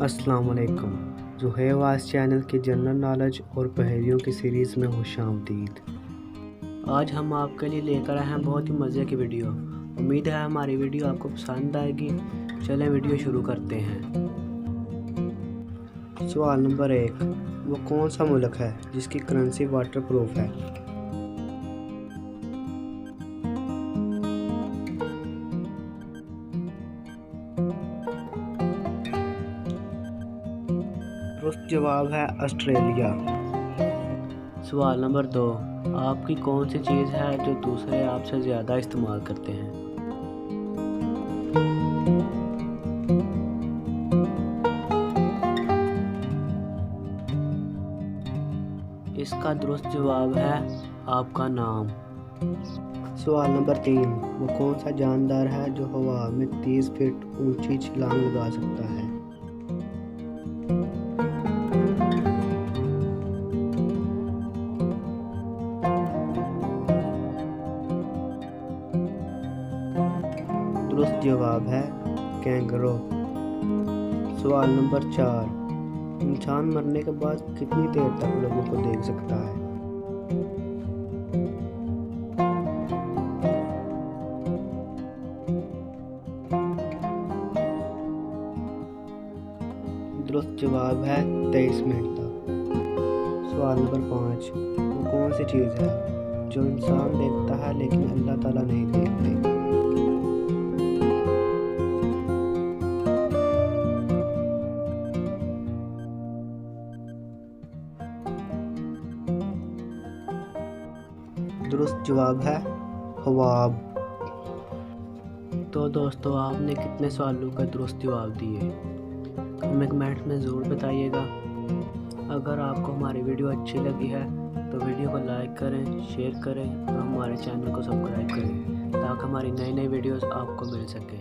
अस्सलाम वालेकुम। ज़ुहैवास चैनल के जनरल नॉलेज और पहेलियों की सीरीज़ में खुशामदीद। आज हम आपके लिए लेकर आए हैं बहुत ही मज़े की वीडियो। उम्मीद है हमारी वीडियो आपको पसंद आएगी। चलें वीडियो शुरू करते हैं। सवाल नंबर 1, वो कौन सा मुल्क है जिसकी करेंसी वाटर प्रूफ है? दुरुस्त जवाब है ऑस्ट्रेलिया। सवाल नंबर 2, आपकी कौन सी चीज़ है जो दूसरे आपसे ज़्यादा इस्तेमाल करते हैं? इसका दुरुस्त जवाब है आपका नाम। सवाल नंबर 3, वो कौन सा जानदार है जो हवा में 30 फीट ऊंची छलांग लगा सकता है? दुरुस्त जवाब है कैंगरू। सवाल नंबर 4, इंसान मरने के बाद कितनी देर तक लोगों को देख सकता है? दुरुस्त जवाब है 23 मिनट तक। सवाल नंबर 5, वो कौन सी चीज़ है जो इंसान देखता है लेकिन अल्लाह ताला नहीं देखते? दुरुस्त जवाब है ख्वाब। तो दोस्तों, आपने कितने सवालों का दुरुस्त जवाब दिए हमें कमेंट में ज़रूर बताइएगा। अगर आपको हमारी वीडियो अच्छी लगी है तो वीडियो को लाइक करें, शेयर करें और हमारे चैनल को सब्सक्राइब करें ताकि हमारी नई वीडियोस आपको मिल सके।